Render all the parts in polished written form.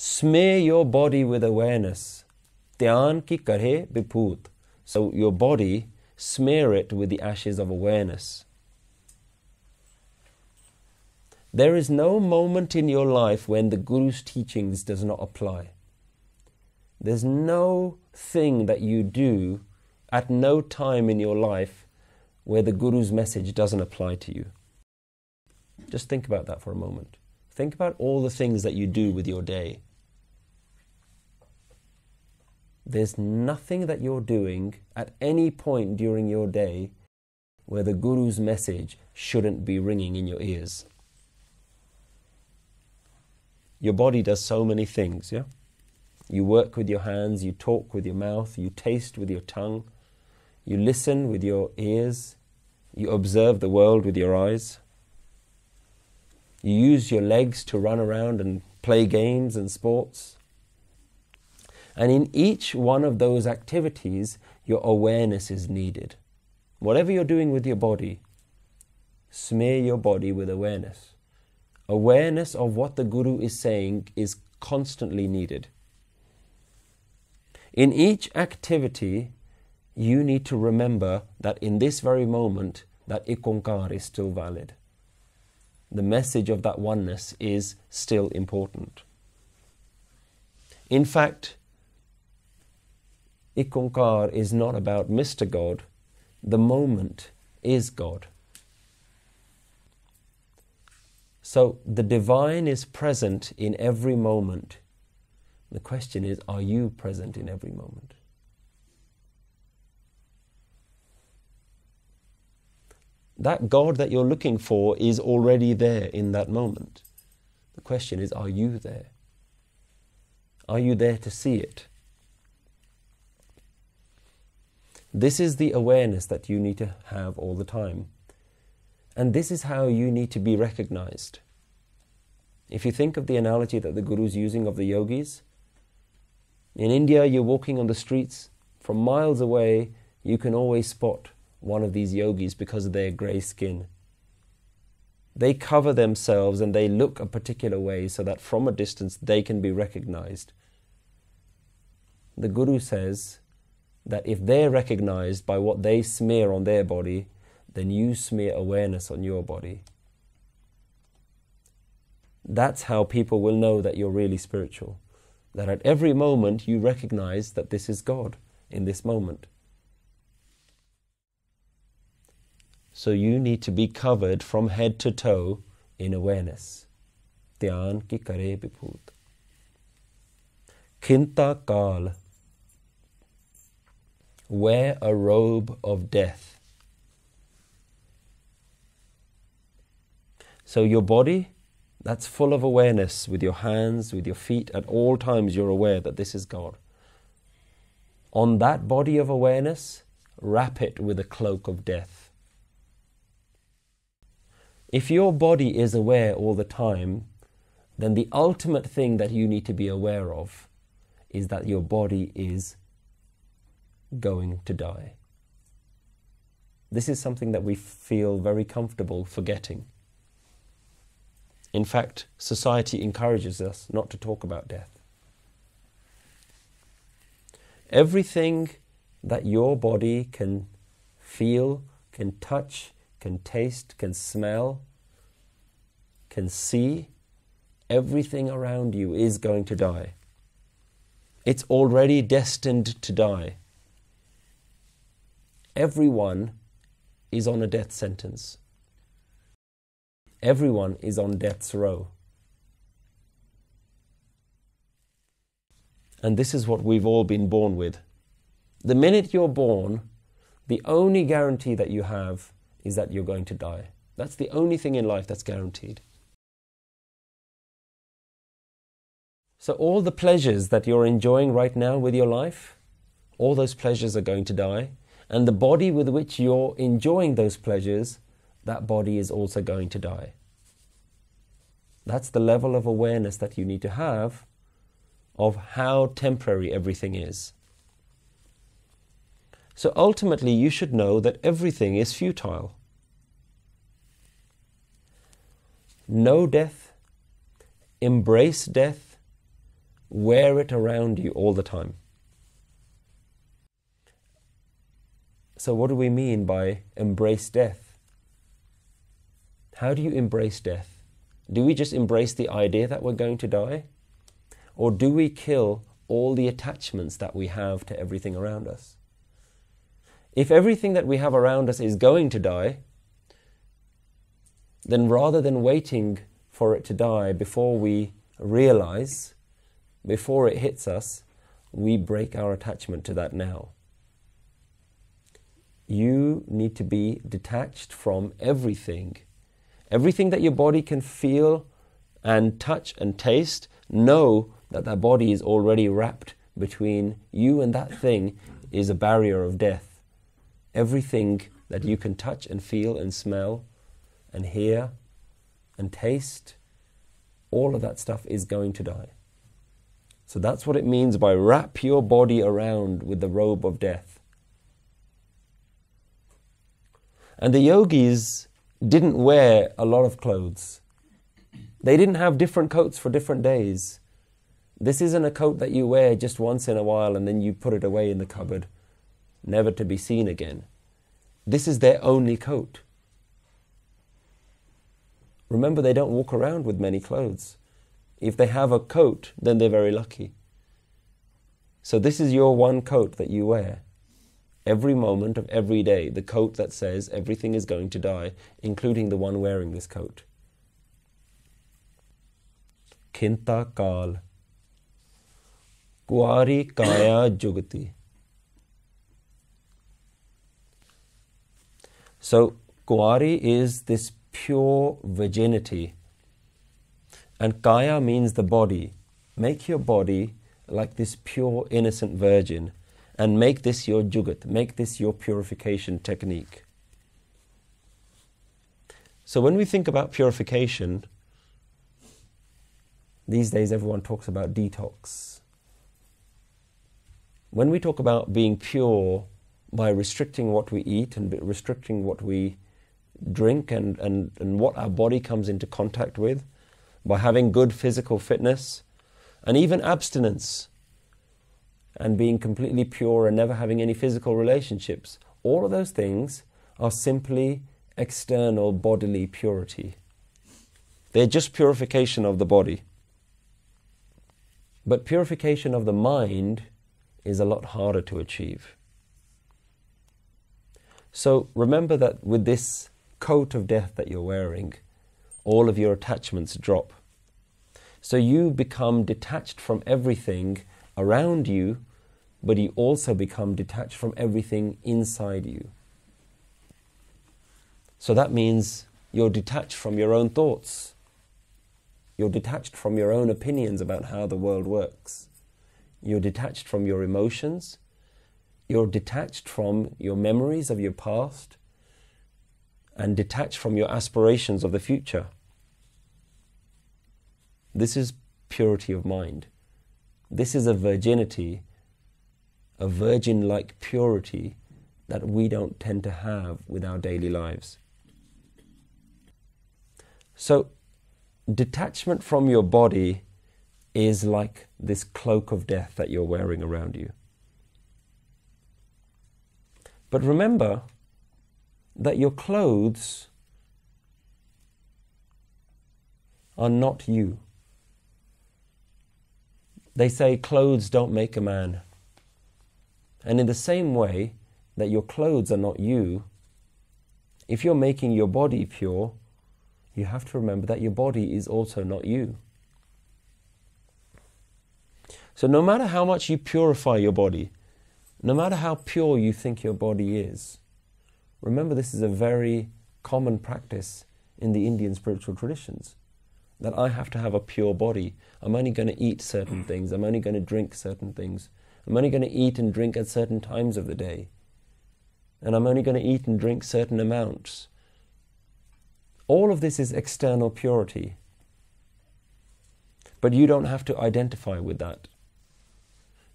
Smear your body with awareness. Dhyan ki karhe vibhut. So your body, smear it with the ashes of awareness. There is no moment in your life when the Guru's teachings does not apply. There's no thing that you do at no time in your life where the Guru's message doesn't apply to you. Just think about that for a moment. Think about all the things that you do with your day. There's nothing that you're doing at any point during your day where the Guru's message shouldn't be ringing in your ears. Your body does so many things, yeah? You work with your hands, you talk with your mouth, you taste with your tongue, you listen with your ears, you observe the world with your eyes, you use your legs to run around and play games and sports. And in each one of those activities, your awareness is needed. Whatever you're doing with your body, smear your body with awareness. Awareness of what the Guru is saying is constantly needed. In each activity, you need to remember that in this very moment, that ikonkar is still valid. The message of that oneness is still important. In fact, ikonkar is not about Mr. God. The moment is God. So the divine is present in every moment. The question is, are you present in every moment? That God that you're looking for is already there in that moment. The question is, are you there? Are you there to see it? This is the awareness that you need to have all the time. And this is how you need to be recognized. If you think of the analogy that the Guru is using of the yogis, in India you're walking on the streets, from miles away you can always spot one of these yogis because of their grey skin. They cover themselves and they look a particular way so that from a distance they can be recognized. The Guru says that if they're recognized by what they smear on their body, then you smear awareness on your body. That's how people will know that you're really spiritual. That at every moment you recognize that this is God in this moment. So you need to be covered from head to toe in awareness. Dhyan ki kare vibhut. Kinta kal. Wear a robe of death. So your body, that's full of awareness with your hands, with your feet. At all times you're aware that this is God. On that body of awareness, wrap it with a cloak of death. If your body is aware all the time, then the ultimate thing that you need to be aware of is that your body is going to die. This is something that we feel very comfortable forgetting. In fact, society encourages us not to talk about death. Everything that your body can feel, can touch, can taste, can smell, can see, everything around you is going to die. It's already destined to die. Everyone is on a death sentence. Everyone is on death's row. And this is what we've all been born with. The minute you're born, the only guarantee that you have is that you're going to die. That's the only thing in life that's guaranteed. So all the pleasures that you're enjoying right now with your life, all those pleasures are going to die. And the body with which you're enjoying those pleasures, that body is also going to die. That's the level of awareness that you need to have of how temporary everything is. So ultimately you should know that everything is futile. Know death, embrace death, wear it around you all the time. So what do we mean by embrace death? How do you embrace death? Do we just embrace the idea that we're going to die? Or do we kill all the attachments that we have to everything around us? If everything that we have around us is going to die, then rather than waiting for it to die before we realize, before it hits us, we break our attachment to that now. You need to be detached from everything. Everything that your body can feel and touch and taste, know that that body is already wrapped between you and that thing is a barrier of death. Everything that you can touch and feel and smell and hear and taste, all of that stuff is going to die. So that's what it means by wrap your body around with the robe of death. And the yogis didn't wear a lot of clothes. They didn't have different coats for different days. This isn't a coat that you wear just once in a while and then you put it away in the cupboard, never to be seen again. This is their only coat. Remember, they don't walk around with many clothes. If they have a coat, then they're very lucky. So this is your one coat that you wear. Every moment of every day, the coat that says everything is going to die, including the one wearing this coat. Khinta kal, kuari kaya jugati. So, kuari is this pure virginity. And kaya means the body. Make your body like this pure, innocent virgin. And make this your jugat, make this your purification technique. So when we think about purification, these days everyone talks about detox. When we talk about being pure by restricting what we eat and restricting what we drink and what our body comes into contact with, by having good physical fitness and even abstinence, and being completely pure and never having any physical relationships, all of those things are simply external bodily purity. They're just purification of the body. But purification of the mind is a lot harder to achieve. So remember that with this coat of death that you're wearing, all of your attachments drop. So you become detached from everything around you, but you also become detached from everything inside you. So that means you're detached from your own thoughts. You're detached from your own opinions about how the world works. You're detached from your emotions. You're detached from your memories of your past and detached from your aspirations of the future. This is purity of mind. This is a virginity, a virgin-like purity that we don't tend to have with our daily lives. So, detachment from your body is like this cloak of death that you're wearing around you. But remember that your clothes are not you. They say clothes don't make a man. And in the same way that your clothes are not you, if you're making your body pure, you have to remember that your body is also not you. So no matter how much you purify your body, no matter how pure you think your body is, remember this is a very common practice in the Indian spiritual traditions, that I have to have a pure body. I'm only going to eat certain things. I'm only going to drink certain things. I'm only going to eat and drink at certain times of the day. And I'm only going to eat and drink certain amounts. All of this is external purity. But you don't have to identify with that.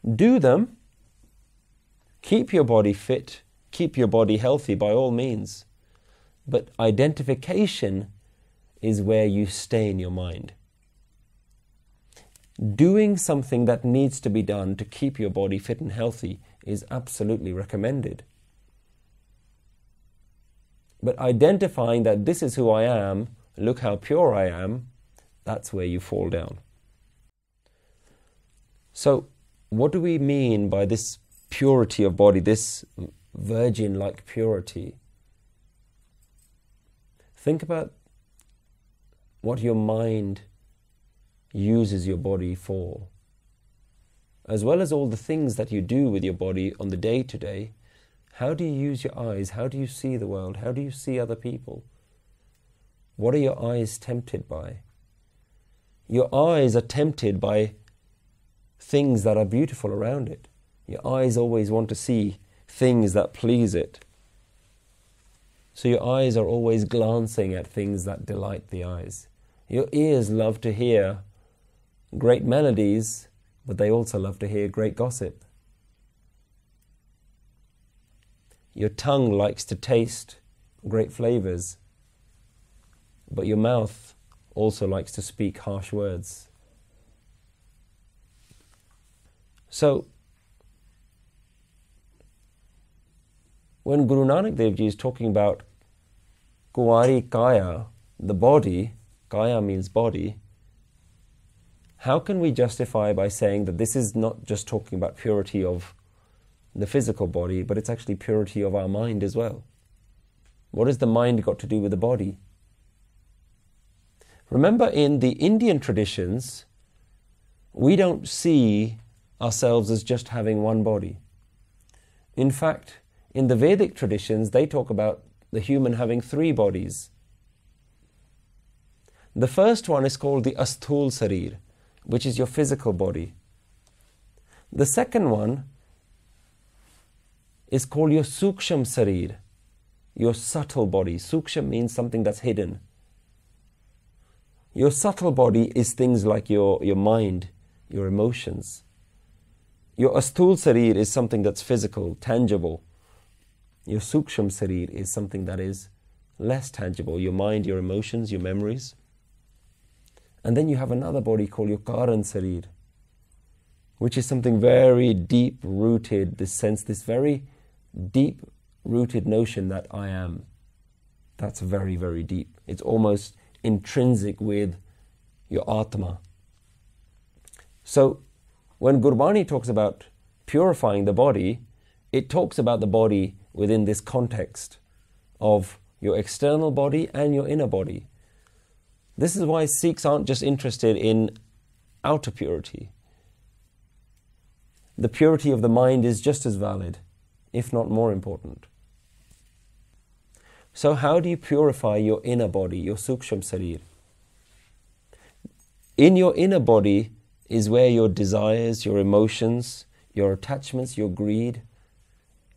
Do them. Keep your body fit. Keep your body healthy by all means. But identification is where you stay in your mind. doing something that needs to be done to keep your body fit and healthy is absolutely recommended. But identifying that this is who I am, look how pure I am, that's where you fall down. So, what do we mean by this purity of body, this virgin-like purity? Think about what your mind uses your body for, as well as all the things that you do with your body on the day-to-day. How do you use your eyes? How do you see the world? How do you see other people? What are your eyes tempted by? Your eyes are tempted by things that are beautiful around it. Your eyes always want to see things that please it. So your eyes are always glancing at things that delight the eyes. Your ears love to hear great melodies, but they also love to hear great gossip. Your tongue likes to taste great flavors, but your mouth also likes to speak harsh words. So, when Guru Nanak Dev Ji is talking about Kuwari Kaya, the body, Kaya means body, how can we justify by saying that this is not just talking about purity of the physical body, but it's actually purity of our mind as well? What has the mind got to do with the body? Remember, in the Indian traditions, we don't see ourselves as just having one body. In fact, in the Vedic traditions, they talk about the human having 3 bodies. The first one is called the Asthul Sarir, which is your physical body. The second one is called your Suksham Sarir, your subtle body. Suksham means something that's hidden. Your subtle body is things like your mind, your emotions. Your Asthul Sarir is something that's physical, tangible. Your Suksham Sarir is something that is less tangible, your mind, your emotions, your memories. And then you have another body called your Karan Sarir, which is something very deep-rooted, this very deep-rooted notion that I am. That's very, very deep. It's almost intrinsic with your Atma. So, when Gurbani talks about purifying the body, it talks about the body within this context of your external body and your inner body. This is why Sikhs aren't just interested in outer purity. The purity of the mind is just as valid, if not more important. So how do you purify your inner body, your Suksham Sarir? In your inner body is where your desires, your emotions, your attachments, your greed,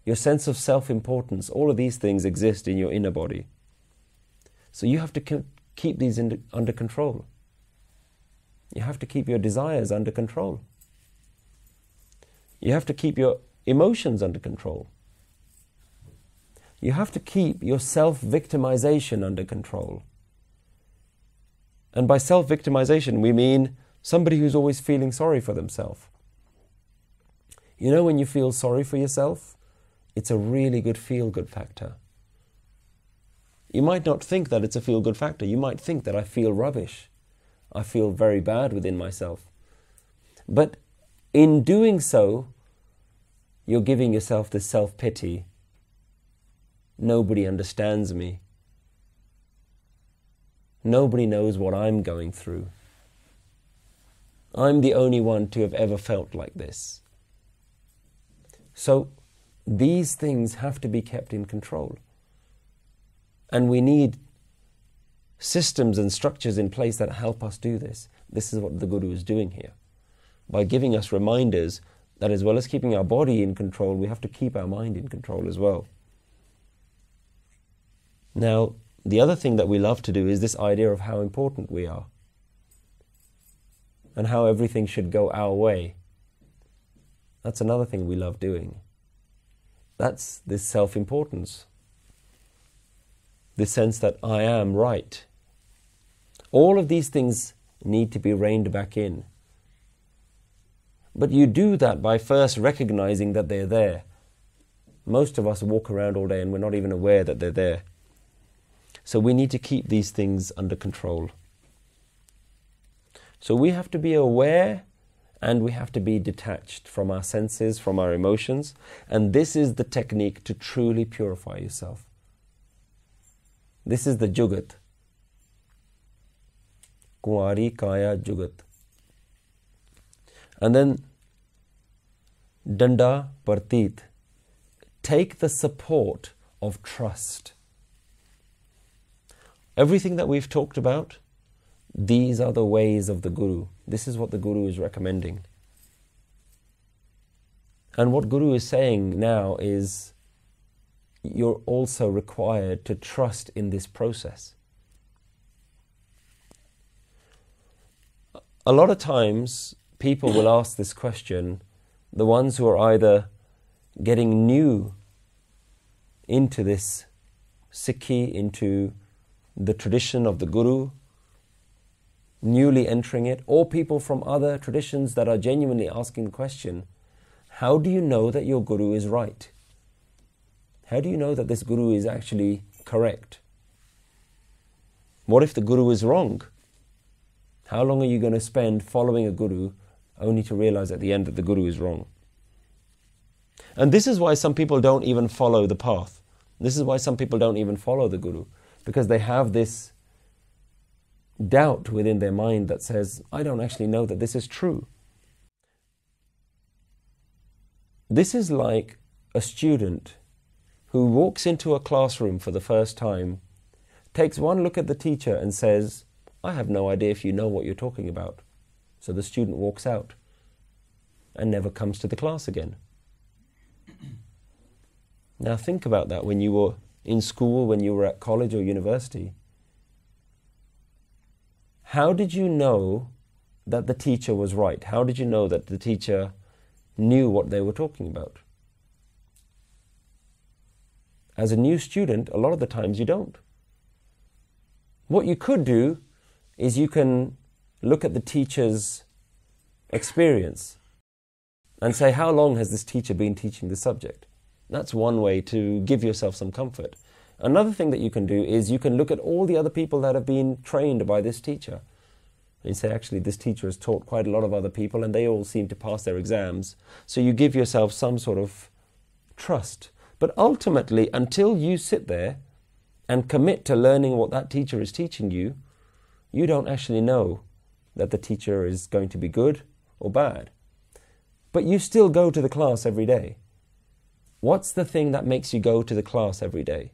your sense of self-importance, all of these things exist in your inner body. So you have to keep these under control. You have to keep your desires under control. You have to keep your emotions under control. You have to keep your self-victimization under control. And by self-victimization, we mean somebody who's always feeling sorry for themselves. You know, when you feel sorry for yourself, it's a really good feel-good factor. You might not think that it's a feel-good factor. You might think that I feel rubbish. I feel very bad within myself. But in doing so, you're giving yourself this self-pity. Nobody understands me. Nobody knows what I'm going through. I'm the only one to have ever felt like this. So these things have to be kept in control. And we need systems and structures in place that help us do this. This is what the Guru is doing here. By giving us reminders that as well as keeping our body in control, we have to keep our mind in control as well. Now, the other thing that we love to do is this idea of how important we are and how everything should go our way. That's another thing we love doing. That's this self-importance, this sense that I am right. All of these things need to be reined back in. But you do that by first recognizing that they're there. Most of us walk around all day and we're not even aware that they're there. So we need to keep these things under control. So we have to be aware and we have to be detached from our senses, from our emotions. And this is the technique to truly purify yourself. This is the jugat. Kuwari Kaya Jugat. And then Danda Partit. Take the support of trust. Everything that we've talked about, these are the ways of the Guru. This is what the Guru is recommending. And what Guru is saying now is, you're also required to trust in this process. A lot of times, people will ask this question, the ones who are either getting new into this Sikhi, into the tradition of the Guru, newly entering it, or people from other traditions that are genuinely asking the question, how do you know that your Guru is right? How do you know that this Guru is actually correct? What if the Guru is wrong? How long are you going to spend following a Guru only to realize at the end that the Guru is wrong? And this is why some people don't even follow the path. This is why some people don't even follow the Guru, because they have this doubt within their mind that says, I don't actually know that this is true. This is like a student who walks into a classroom for the first time, takes one look at the teacher and says, I have no idea if you know what you're talking about. So the student walks out and never comes to the class again. Now think about that when you were in school, when you were at college or university. How did you know that the teacher was right? How did you know that the teacher knew what they were talking about? As a new student, a lot of the times you don't. What you could do is you can look at the teacher's experience and say, how long has this teacher been teaching the subject? That's one way to give yourself some comfort. Another thing that you can do is you can look at all the other people that have been trained by this teacher. And you say, actually, this teacher has taught quite a lot of other people and they all seem to pass their exams. So you give yourself some sort of trust. But ultimately, until you sit there and commit to learning what that teacher is teaching you, you don't actually know that the teacher is going to be good or bad. But you still go to the class every day. What's the thing that makes you go to the class every day?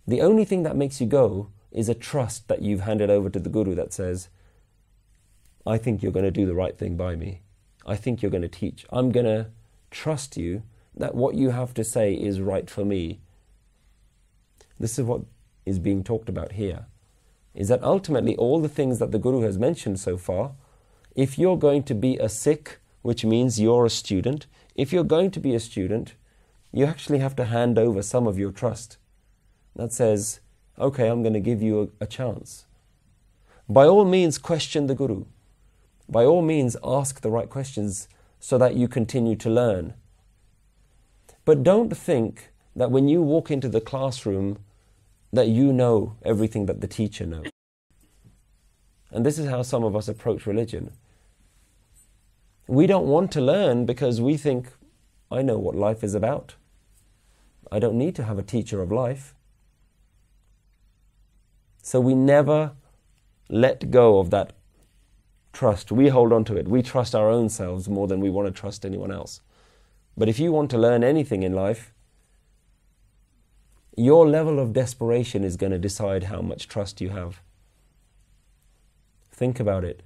The only thing that makes you go is a trust that you've handed over to the Guru that says, I think you're going to do the right thing by me. I think you're going to teach. I'm going to trust you that what you have to say is right for me. This is what is being talked about here, is that ultimately all the things that the Guru has mentioned so far, if you're going to be a Sikh, which means you're a student, if you're going to be a student, you actually have to hand over some of your trust. That says, okay, I'm going to give you a chance. By all means, question the Guru. By all means, ask the right questions so that you continue to learn. But don't think that when you walk into the classroom that you know everything that the teacher knows. And this is how some of us approach religion. We don't want to learn because we think, I know what life is about. I don't need to have a teacher of life. So we never let go of that trust. We hold on to it. We trust our own selves more than we want to trust anyone else. But if you want to learn anything in life, your level of desperation is going to decide how much trust you have. Think about it.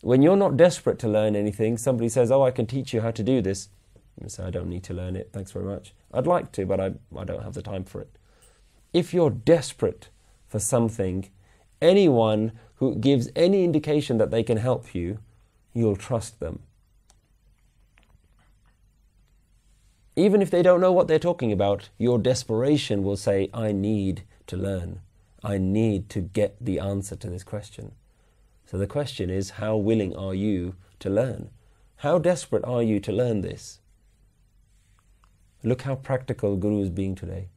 When you're not desperate to learn anything, somebody says, oh, I can teach you how to do this. You say, I don't need to learn it, thanks very much. I'd like to, but I don't have the time for it. If you're desperate for something, anyone who gives any indication that they can help you, you'll trust them. Even if they don't know what they're talking about, your desperation will say, I need to learn. I need to get the answer to this question. So the question is, how willing are you to learn? How desperate are you to learn this? Look how practical Guru is being today.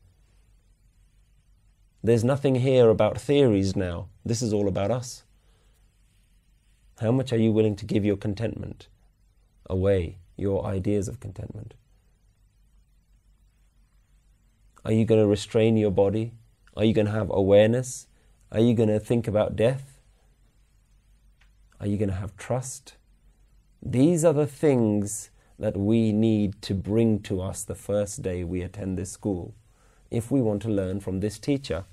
There's nothing here about theories now. This is all about us. How much are you willing to give your contentment away, your ideas of contentment? Are you going to restrain your body? Are you going to have awareness? Are you going to think about death? Are you going to have trust? These are the things that we need to bring to us the first day we attend this school, if we want to learn from this teacher